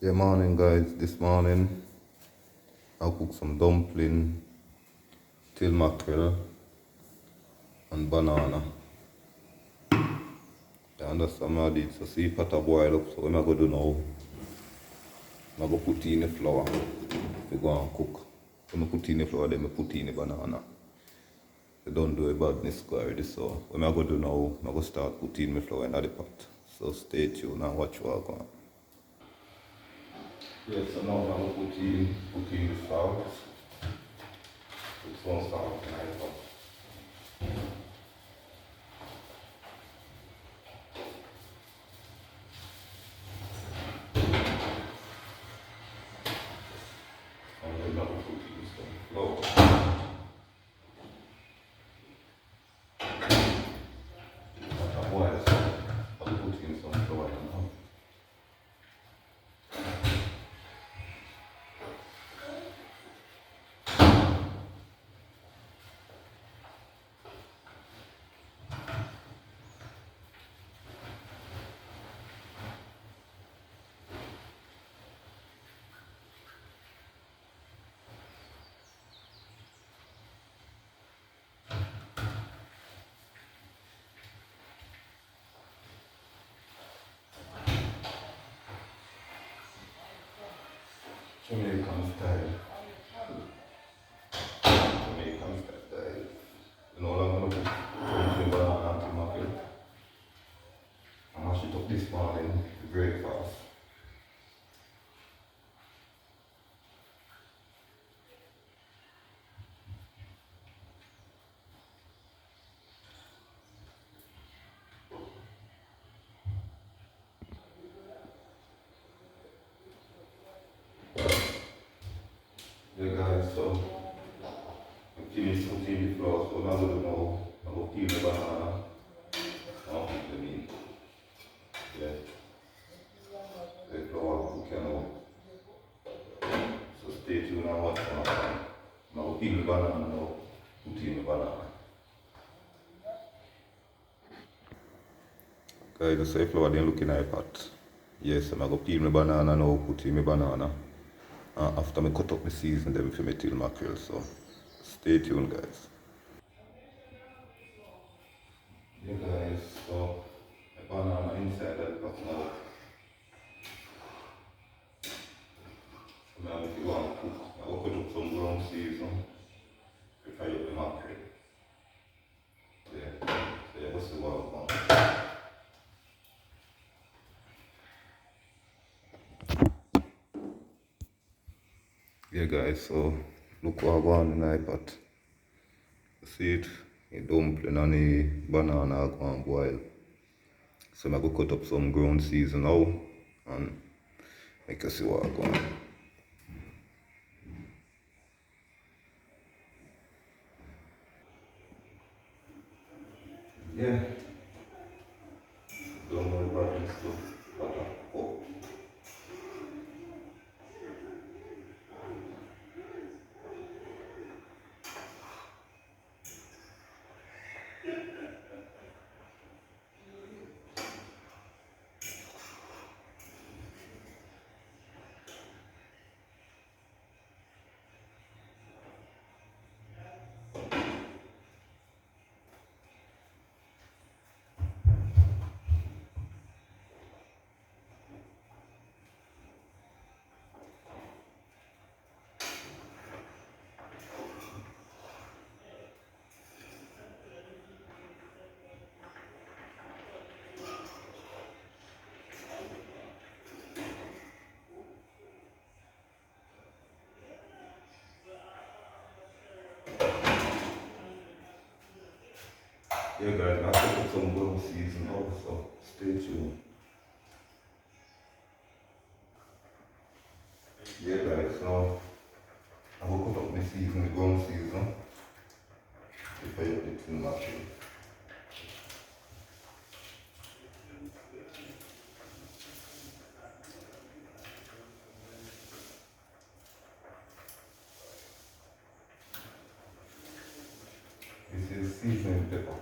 Yeah, morning guys. This morning I'll cook some dumpling, till mackerel and banana. You understand what I did? So see pot a boil up. So what I'm going to do now, I'm going to put in the flour to go and cook. So I put in the flour, then I put in the banana. I don't do a badness already. So what I'm going to do now, I'm going to start putting my flour in the pot. So stay tuned and watch what I go on. Yeah, so now I'm going to put in the flour. It's one start in the pot. And then I'm going to put in some flour. Otherwise, I'll put in some flour now. Jamaican style. Jamaican style. You know what I'm gonna put banana and tomato. I mashed it up this morning for breakfast. Yeah guys, so I finished cooking the flour, so now I'm gonna know I'm gonna peel the banana and put them in. Yeah. The flour cooking now. So stay tuned and watch what happens. I'm gonna peel the banana now, put in the banana. Guys, the say flour then looking at the pot. Yes, I'm gonna peel my banana now, put in my banana. After I cut up the season them for my till mackerel, so stay tuned guys. Yeah guys, so the banana inside that pot now. So now if you want to cook, I will cut up some ground season to fry up the mackerel. Yeah, so you will see what I'm going. Yeah guys, so look what I want in the pot. See it? The dumpling and the banana are going to boil. So I'm going to cut up some ground season now and make you see what I'm going. Yeah. Don't worry about it. Oh. Yeah guys, I took up some ground season also. Stay tuned. Yeah guys, now I will cut up the season, the ground season. If I have it in mackerel. This is seasoning pepper.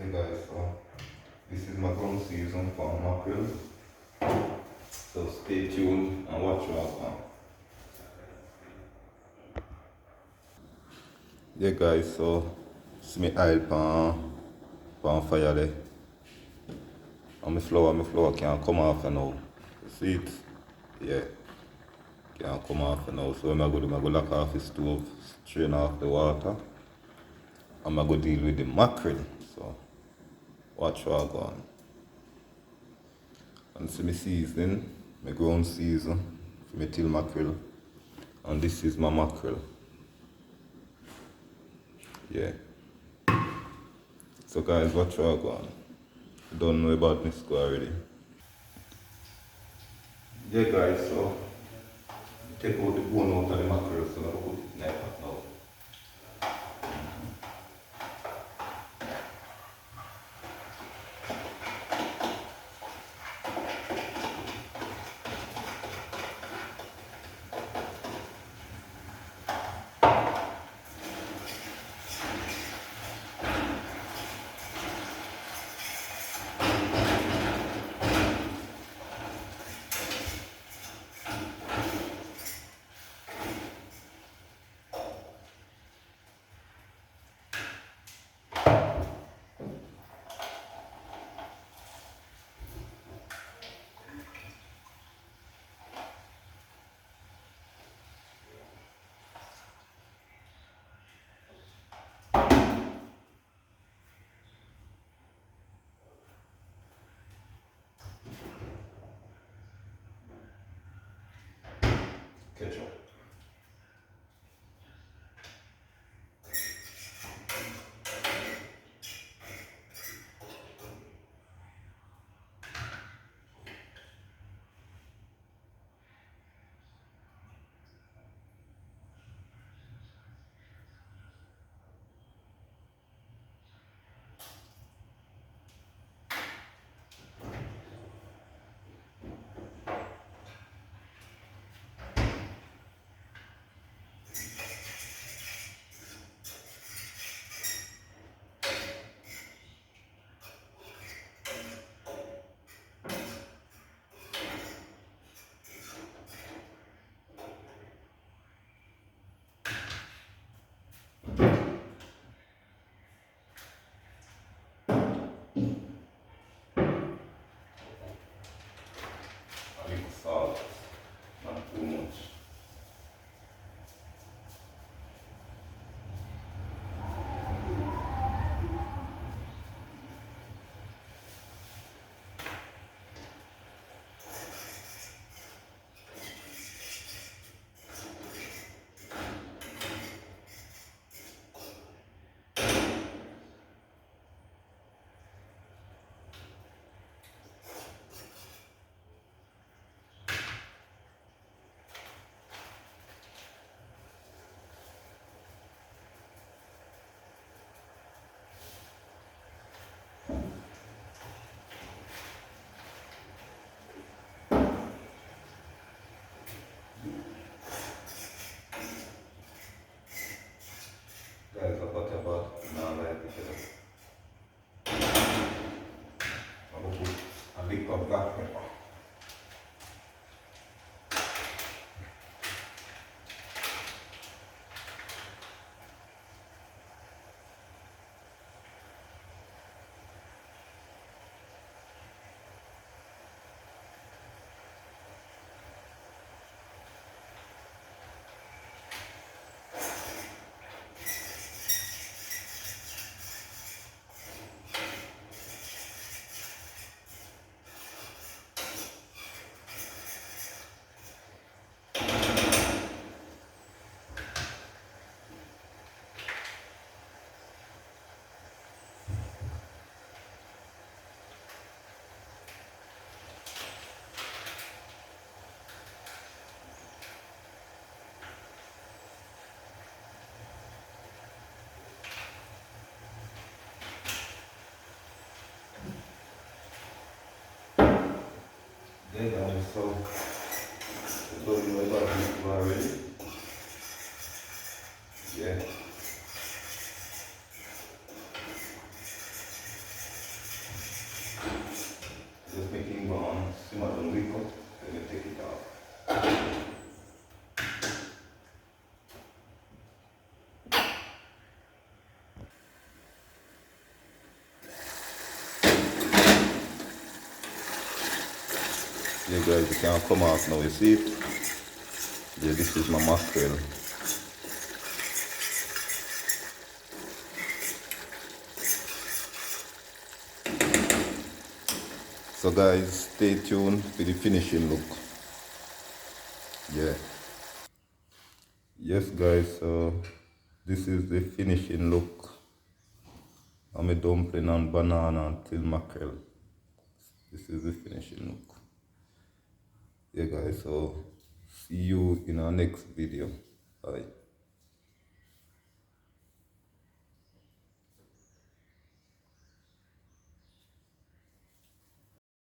Hey guys, so this is my ground season for mackerel. So stay tuned and watch what happens. Yeah guys, so see me oil pan fire there. And my flour can't come off now. You see it? Yeah, can't come off now. So I'm going to lock off the stove, strain off the water. I'm going to deal with the mackerel. So watch what go on. And see me seasoning, my ground season for my till mackerel. And this is my mackerel. Yeah. So guys, watch what go on. You don't know about this go already. Yeah guys, so take out the bone out of the mackerel, so I'll put it in the pot now. Ketchup. A little salt, not too much. Guys, I've got about now like it. I will put a lick of black pepper. Then guys, so I told you about this already. Yeah. Yeah guys, it can come off now, you see it? Yeah, this is my mackerel. So guys, stay tuned for the finishing look. Yeah. Yes guys, so this is the finishing look. I'm a dumpling and banana and till mackerel. This is the finishing look. Yeah guys, so see you in our next video. Bye.